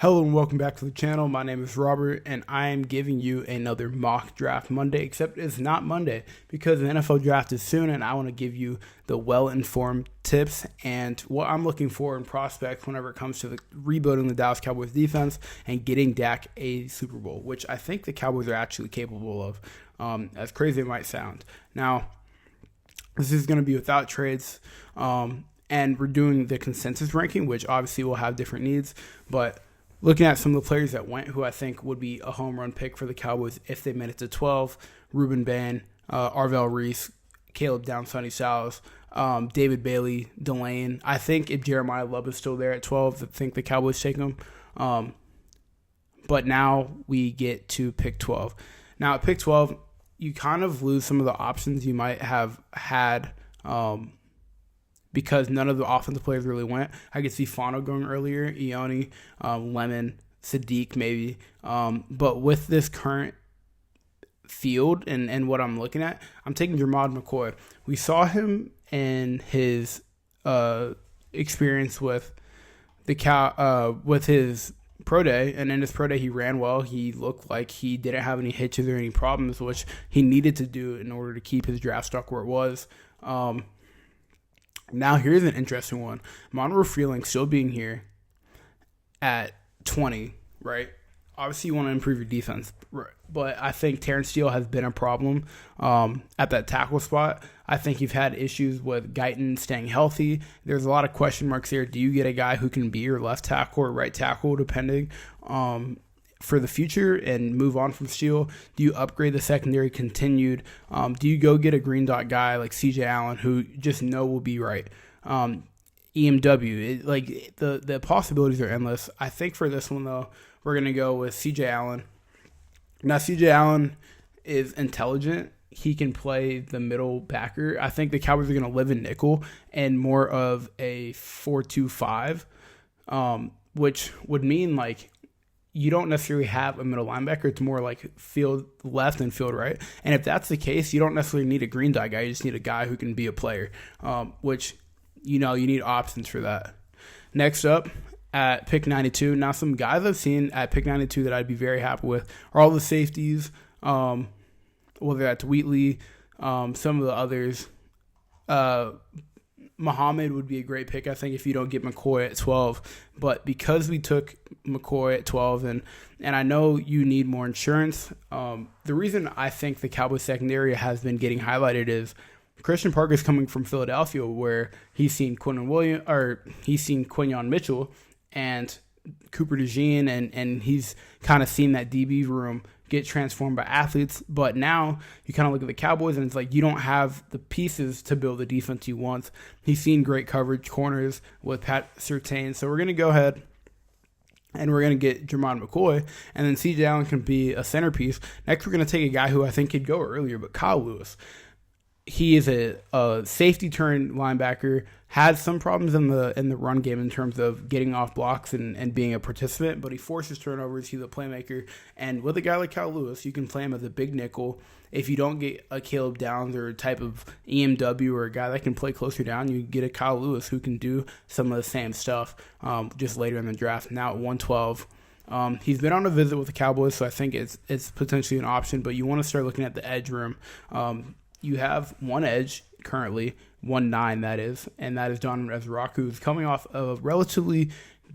Hello and welcome back to the channel. My name is Robert and I am giving you another mock draft Monday, except it's not Monday because the NFL draft is soon and I want to give you the well-informed tips and what I'm looking for in prospects whenever it comes to rebuilding the Dallas Cowboys defense and getting Dak a Super Bowl, which I think the Cowboys are actually capable of, as crazy as it might sound. Now, this is going to be without trades, and we're doing the consensus ranking, which obviously will have different needs, but looking at some of the players that went, who I think would be a home run pick for the Cowboys if they made it to 12, Ruben Bain, Arvell Reese, Caleb Down, Sonny Styles, David Bailey, Delane. I think if Jeremiah Love is still there at 12, I think the Cowboys take him. But now we get to pick 12. Now at pick 12, you kind of lose some of the options you might have had, because none of the offensive players really went. I could see Fano going earlier, Ione, Lemon, Sadiq maybe. But with this current field and what I'm looking at, I'm taking Jermod McCoy. We saw him in his experience with with his pro day, and in his pro day he ran well. He looked like he didn't have any hitches or any problems, which he needed to do in order to keep his draft stock where it was. Now, here's an interesting one. Monroe Freeling still being here at 20, right? Obviously, you want to improve your defense, but I think Terrence Steele has been a problem at that tackle spot. I think you've had issues with Guyton staying healthy. There's a lot of question marks here. Do you get a guy who can be your left tackle or right tackle, depending for the future, and move on from Steele? Do you upgrade the secondary continued? Do you go get a green dot guy like CJ Allen, who just know will be right? EMW, the possibilities are endless. I think for this one, though, we're going to go with CJ Allen. Now, CJ Allen is intelligent. He can play the middle backer. I think the Cowboys are going to live in nickel and more of a 4-2-5, which would mean like you don't necessarily have a middle linebacker. It's more like field left and field right. And if that's the case, you don't necessarily need a green dot guy. You just need a guy who can be a player, which, you need options for that. Next up at pick 92. Now, some guys I've seen at pick 92 that I'd be very happy with are all the safeties, whether that's Wheatley, some of the others. Muhammad would be a great pick, I think, if you don't get McCoy at 12. But because we took McCoy at 12, and I know you need more insurance, the reason I think the Cowboys secondary has been getting highlighted is Christian Parker is coming from Philadelphia, where he's seen Quinyon Mitchell and Cooper DeJean, and he's kind of seen that DB room get transformed by athletes. But now you kind of look at the Cowboys and it's like you don't have the pieces to build the defense you want. He's seen great coverage corners with Pat Surtain. So we're going to go ahead and we're going to get Jermod McCoy, and then CJ Allen can be a centerpiece. Next, we're going to take a guy who I think could go earlier, but Kyle Lewis. He is a safety turned linebacker, had some problems in the run game in terms of getting off blocks and being a participant, but he forces turnovers. He's a playmaker. And with a guy like Kyle Lewis, you can play him as a big nickel. If you don't get a Caleb Downs or a type of EMW or a guy that can play closer down, you get a Kyle Lewis who can do some of the same stuff just later in the draft. Now at 112. He's been on a visit with the Cowboys, so I think it's potentially an option, but you want to start looking at the edge room. You have one edge currently, 1-9 that is, and that is Donovan Ezra, who's coming off of a relatively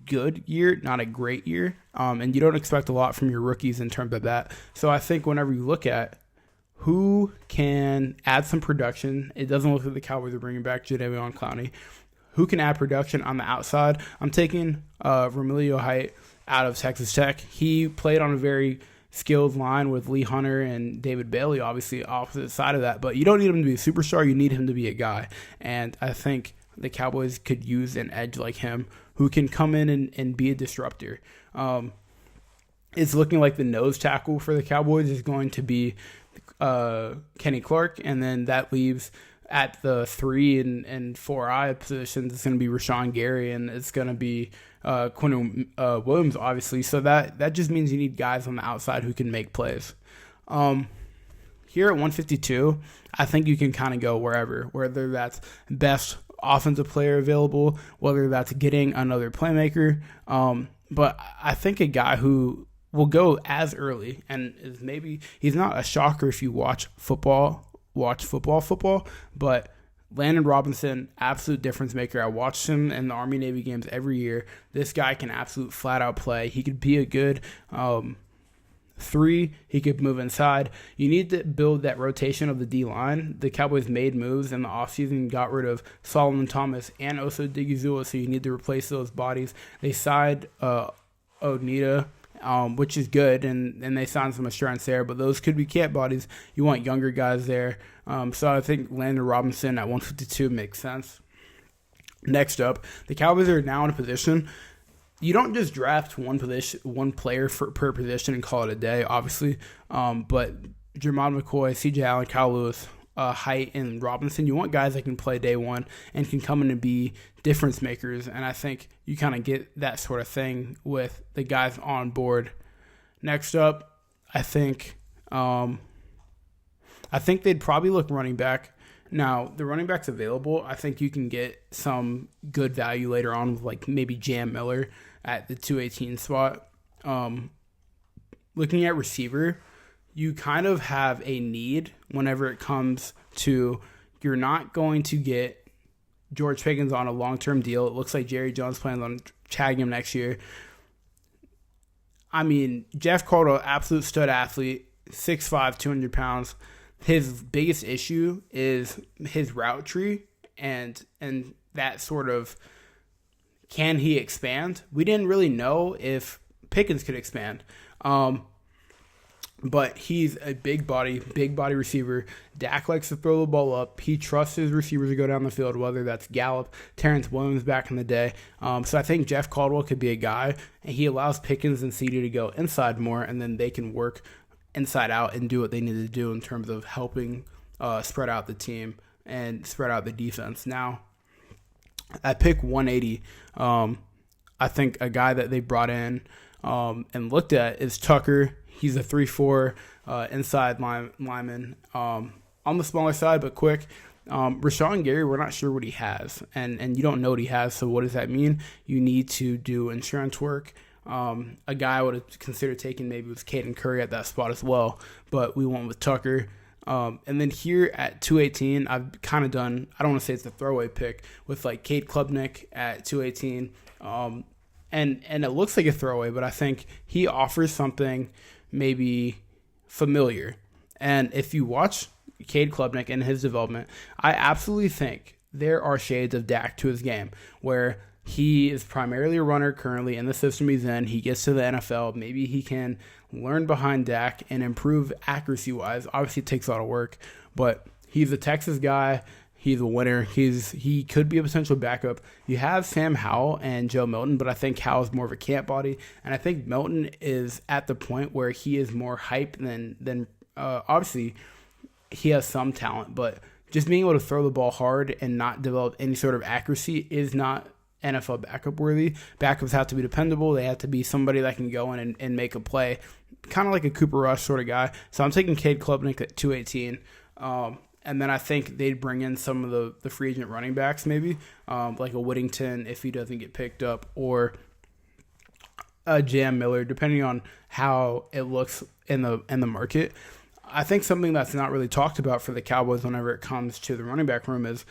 good year, not a great year, and you don't expect a lot from your rookies in terms of that. So I think whenever you look at who can add some production, it doesn't look like the Cowboys are bringing back Jadeveon Clowney. Who can add production on the outside? I'm taking Romelio Height out of Texas Tech. He played on a very skilled line with Lee Hunter and David Bailey, obviously opposite side of that, but you don't need him to be a superstar. You need him to be a guy, and I think the Cowboys could use an edge like him who can come in and be a disruptor. It's looking like the nose tackle for the Cowboys is going to be Kenny Clark, and then that leaves at the 3 and 4 positions, it's going to be Rashawn Gary, and it's going to be Quinn Williams, obviously. So that just means you need guys on the outside who can make plays. Here at 152, I think you can kind of go wherever, whether that's best offensive player available, whether that's getting another playmaker. But I think a guy who will go as early and is maybe he's not a shocker if you watch football, but Landon Robinson, absolute difference maker. I watched him in the Army Navy games every year. This guy can absolute flat out play. He could be a good 3. He could move inside. You need to build that rotation of the D-line. The Cowboys made moves in the offseason, got rid of Solomon Thomas and Osa Digizua, so you need to replace those bodies. They signed Onita, which is good, and they signed some assurance there, but those could be camp bodies. You want younger guys there. So I think Landon Robinson at 152 makes sense. Next up, the Cowboys are now in a position. You don't just draft one player per position and call it a day, obviously. But Jermod McCoy, C.J. Allen, Kyle Lewis, Height, and Robinson, you want guys that can play day one and can come in and be difference makers. And I think you kind of get that sort of thing with the guys on board. Next up, I think they'd probably look running back. Now, the running backs available, I think you can get some good value later on with like maybe Jam Miller at the 218 spot. Looking at receiver, you kind of have a need whenever it comes to you're not going to get George Pickens on a long-term deal. It looks like Jerry Jones plans on tagging him next year. I mean, Jeff Caldwell, absolute stud athlete, 6'5", 200 pounds. His biggest issue is his route tree and that sort of, can he expand? We didn't really know if Pickens could expand. But he's a big body receiver. Dak likes to throw the ball up. He trusts his receivers to go down the field, whether that's Gallup, Terrence Williams back in the day. So I think Jeff Caldwell could be a guy, and he allows Pickens and CD to go inside more, and then they can work inside out and do what they need to do in terms of helping spread out the team and spread out the defense. Now, at pick 180, I think a guy that they brought in and looked at is Tucker. He's a 3-4 inside lineman, on the smaller side but quick. Rashawn Gary, we're not sure what he has, and you don't know what he has, so what does that mean? You need to do insurance work. A guy I would have considered taking maybe was Caden Curry at that spot as well, but we went with Tucker. And then here at 218, I've kind of done, I don't want to say it's a throwaway pick, with like Cade Klubnik at 218. And it looks like a throwaway, but I think he offers something maybe familiar. And if you watch Cade Klubnik and his development, I absolutely think there are shades of Dak to his game, where he is primarily a runner currently in the system he's in. He gets to the NFL. Maybe he can learn behind Dak and improve accuracy-wise. Obviously, it takes a lot of work, but he's a Texas guy. He's a winner. He could be a potential backup. You have Sam Howell and Joe Milton, but I think Howell's more of a camp body, and I think Milton is at the point where he is more hype than obviously he has some talent, but just being able to throw the ball hard and not develop any sort of accuracy is not NFL backup worthy. Backups have to be dependable. They have to be somebody that can go in and make a play, kind of like a Cooper Rush sort of guy. So I'm taking Cade Klubnik at 218. And then I think they'd bring in some of the free agent running backs, maybe like a Whittington if he doesn't get picked up, or a Jam Miller, depending on how it looks in the market. I think something that's not really talked about for the Cowboys whenever it comes to the running back room is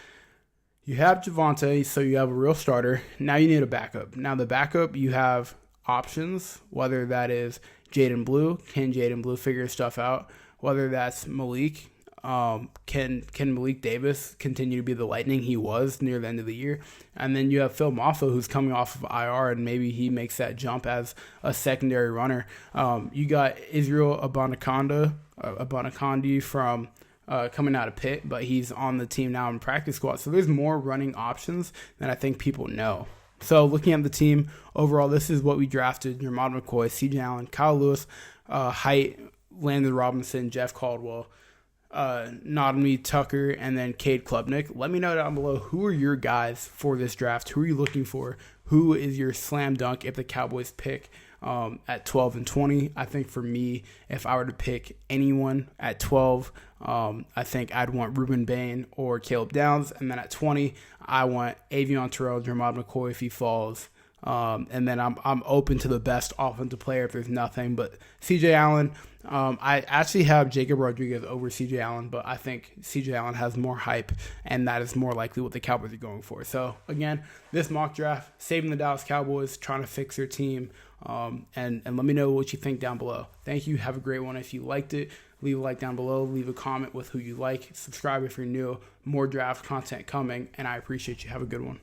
you have Javonte, so you have a real starter. Now you need a backup. Now the backup, you have options, whether that is Jaden Blue. Can Jaden Blue figure stuff out? Whether that's Malik. Can Malik Davis continue to be the lightning he was near the end of the year? And then you have Phil Maffa, who's coming off of IR, and maybe he makes that jump as a secondary runner. You got Israel Abanikandi from coming out of Pitt, but he's on the team now in practice squad. So there's more running options than I think people know. So looking at the team overall, this is what we drafted: Jermod McCoy, C.J. Allen, Kyle Lewis, Height, Landon Robinson, Jeff Caldwell, Nodemy Tucker, and then Cade Klubnik. Let me know down below, who are your guys for this draft? Who are you looking for? Who is your slam dunk if the Cowboys pick at 12 and 20? I think for me, if I were to pick anyone at 12, I think I'd want Ruben Bain or Caleb Downs. And then at 20, I want Avion Terrell, Jermod McCoy if he falls. And then I'm open to the best offensive player if there's nothing. But C.J. Allen, I actually have Jacob Rodriguez over C.J. Allen, but I think C.J. Allen has more hype, and that is more likely what the Cowboys are going for. So, again, this mock draft, saving the Dallas Cowboys, trying to fix their team, and let me know what you think down below. Thank you. Have a great one. If you liked it, leave a like down below. Leave a comment with who you like. Subscribe if you're new. More draft content coming, and I appreciate you. Have a good one.